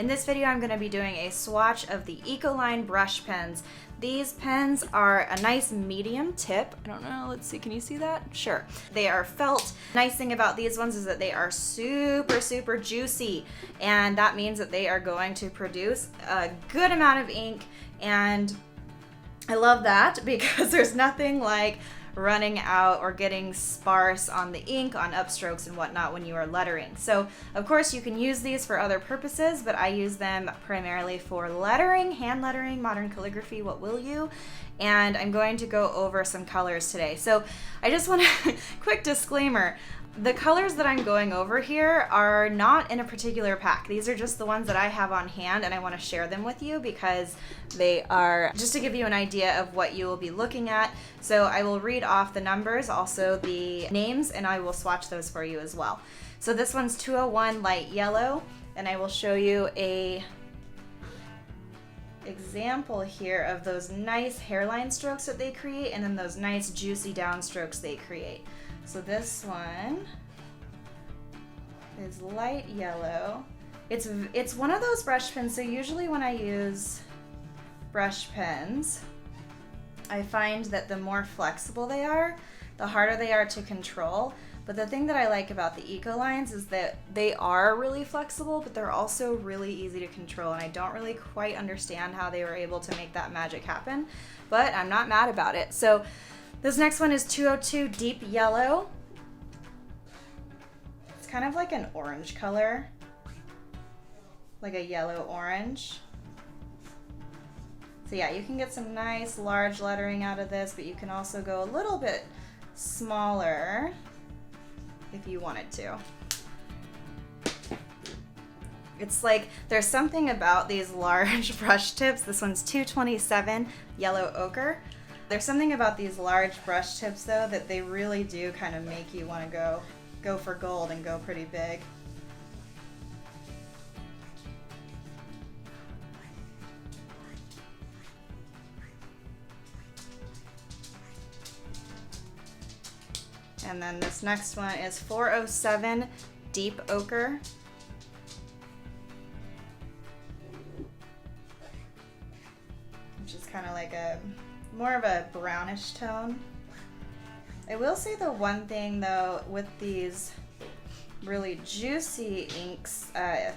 In this video, I'm going to be doing a swatch of the Ecoline brush pens. These pens are a nice medium tip. I don't know, let's see, can you see that? Sure. They are felt. Nice thing about these ones is that they are super juicy, and that means that they are going to produce a good amount of ink, and I love that because there's nothing like running out or getting sparse on the ink, on upstrokes and whatnot when you are lettering. So of course you can use these for other purposes, but I use them primarily for lettering, hand lettering, modern calligraphy, what will you? And I'm going to go over some colors today. So I just want to, quick disclaimer, the colors that I'm going over here are not in a particular pack. These are just the ones that I have on hand, and I want to share them with you because they are just to give you an idea of what you will be looking at. So I will read off the numbers, also the names, and I will swatch those for you as well. So this one's 201 light yellow, and I will show you a example here of those nice hairline strokes that they create, and then those nice juicy downstrokes they create. So this one is light yellow. It's one of those brush pens. So usually when I use brush pens, I find that the more flexible they are, the harder they are to control. But the thing that I like about the Ecolines is that they are really flexible, but they're also really easy to control. And I don't really quite understand how they were able to make that magic happen, but I'm not mad about it. So this next one is 202 deep yellow. It's kind of like an orange color, like a yellow orange. So yeah, you can get some nice large lettering out of this, but you can also go a little bit smaller if you wanted to. It's like there's something about these large brush tips. This one's 227 yellow ochre. There's something about these large brush tips though that they really do kind of make you want to go for gold and go pretty big. And then this next one is 407 deep ochre. Which is kind of like more of a brownish tone. I will say the one thing though with these really juicy inks,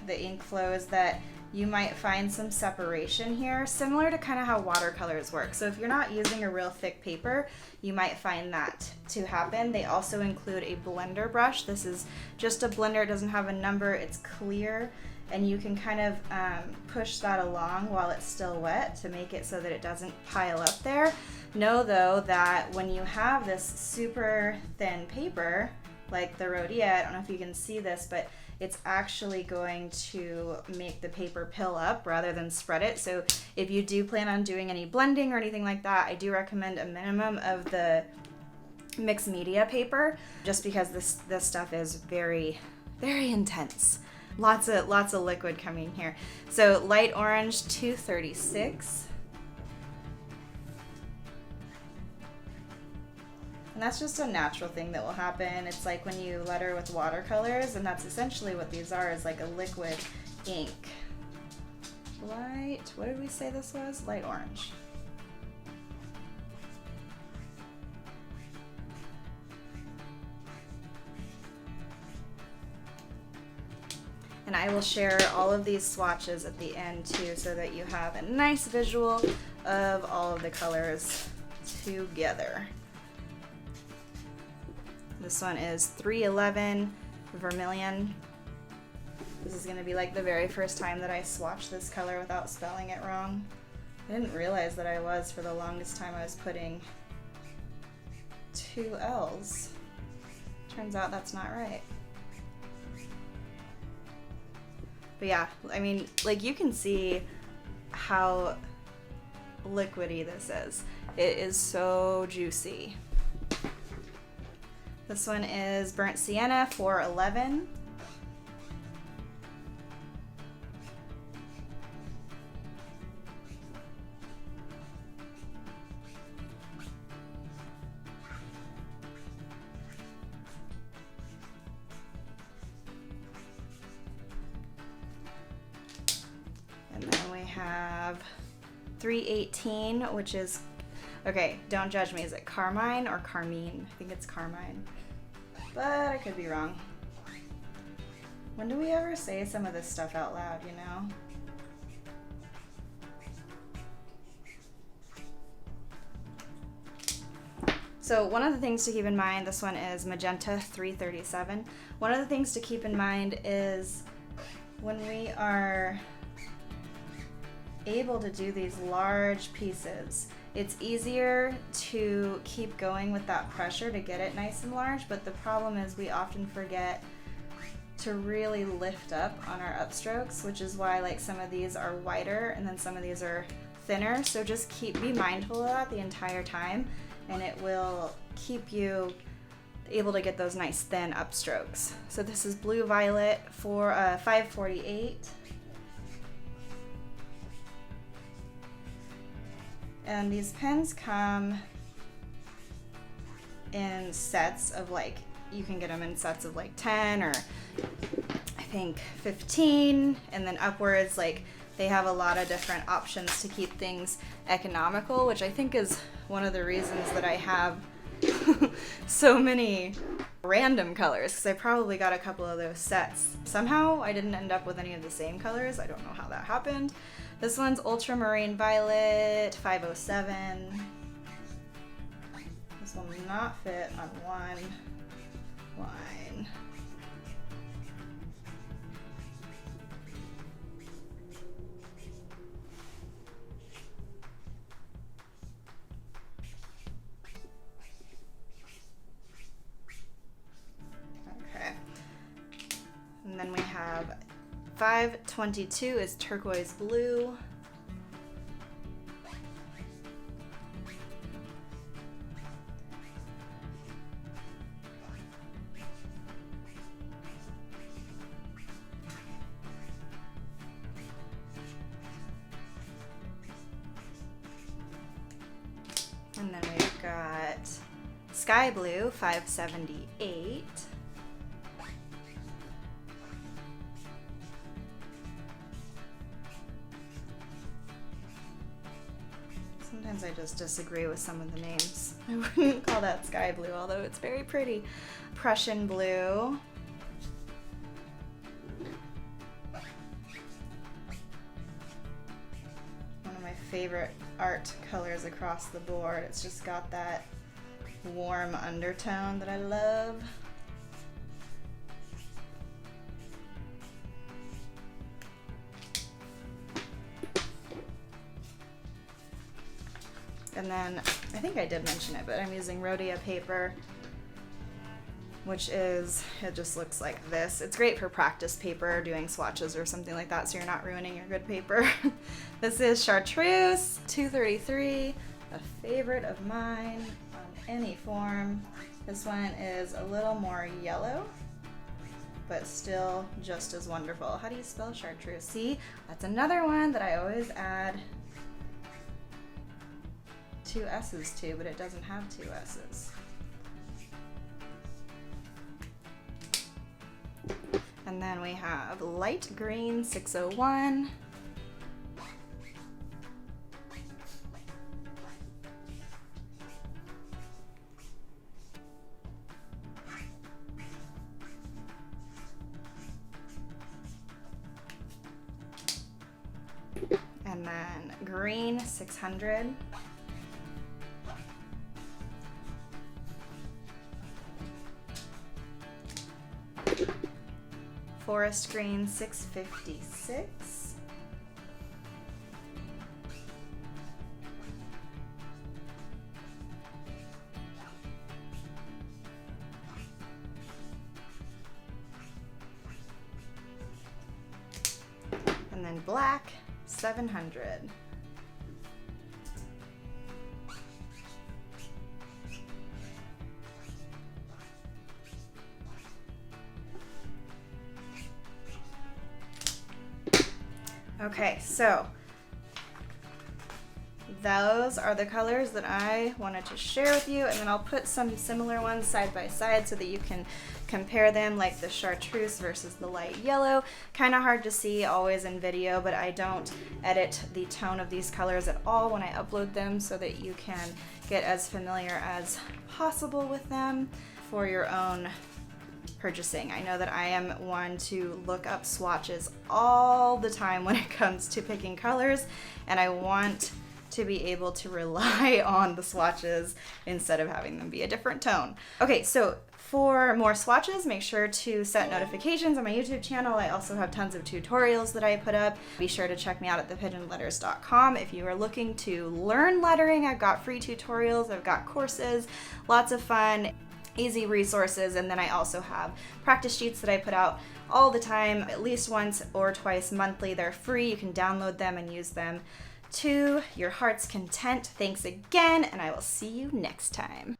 the ink flow, is that you might find some separation here, similar to kind of how watercolors work. So if you're not using a real thick paper, you might find that to happen. They also include a blender brush. This is just a blender, it doesn't have a number, it's clear, and you can kind of push that along while it's still wet to make it so that it doesn't pile up there. Know though that when you have this super thin paper, like the Rhodia, I don't know if you can see this, but it's actually going to make the paper pill up rather than spread it. So if you do plan on doing any blending or anything like that, I do recommend a minimum of the mixed media paper, just because this stuff is very intense. Lots of liquid coming here. So light orange 236. And that's just a natural thing that will happen. It's like when you letter with watercolors, and that's essentially what these are, is like a liquid ink. Light, what did we say this was? Light orange. And I will share all of these swatches at the end too, so that you have a nice visual of all of the colors together. This one is 311 vermilion. This is going to be like the very first time that I swatched this color without spelling it wrong. I didn't realize that I was for the longest time. I was putting 2 L's. Turns out that's not right. But yeah, I mean, like you can see how liquidy this is. It is so juicy. This one is Burnt Sienna 411. have 318, which is, okay, don't judge me. Is it Carmine or Carmine? I think it's Carmine, but I could be wrong. When do we ever say some of this stuff out loud, you know? So one of the things to keep in mind, this one is Magenta 337. One of the things to keep in mind is when we are able to do these large pieces, it's easier to keep going with that pressure to get it nice and large, but the problem is we often forget to really lift up on our upstrokes, which is why like some of these are wider and then some of these are thinner. So just be mindful of that the entire time, and it will keep you able to get those nice thin upstrokes. So this is Blue Violet for 548. And these pens come in sets of like, you can get them in sets of like 10 or I think 15, and then upwards. Like they have a lot of different options to keep things economical, which I think is one of the reasons that I have so many random colors, because I probably got a couple of those sets. Somehow I didn't end up with any of the same colors. I don't know how that happened. This one's Ultramarine Violet 507. This will not fit on one line. Okay. And then we have 522 is Turquoise Blue. And then we've got Sky Blue 578. Sometimes I just disagree with some of the names. I wouldn't call that Sky Blue, although it's very pretty. Prussian Blue. One of my favorite art colors across the board. It's just got that warm undertone that I love. And then, I think I did mention it, but I'm using Rhodia paper, which is, it just looks like this. It's great for practice paper, doing swatches or something like that, so you're not ruining your good paper. This is Chartreuse 233, a favorite of mine on any form. This one is a little more yellow, but still just as wonderful. How do you spell Chartreuse? See, that's another one that I always add 2 S's to, but it doesn't have 2 S's. And then we have Light Green 601. And then Green 600. Forest Green 656. And then Black 700. Okay, so those are the colors that I wanted to share with you, and then I'll put some similar ones side by side so that you can compare them, like the chartreuse versus the light yellow. Kind of hard to see always in video, but I don't edit the tone of these colors at all when I upload them so that you can get as familiar as possible with them for your own purchasing. I know that I am one to look up swatches all the time when it comes to picking colors, and I want to be able to rely on the swatches instead of having them be a different tone. Okay, so for more swatches, make sure to set notifications on my YouTube channel. I also have tons of tutorials that I put up. Be sure to check me out at thepigeonletters.com. If you are looking to learn lettering, I've got free tutorials, I've got courses, lots of fun, easy resources, and then I also have practice sheets that I put out all the time, at least once or twice monthly. They're free. You can download them and use them to your heart's content. Thanks again, and I will see you next time.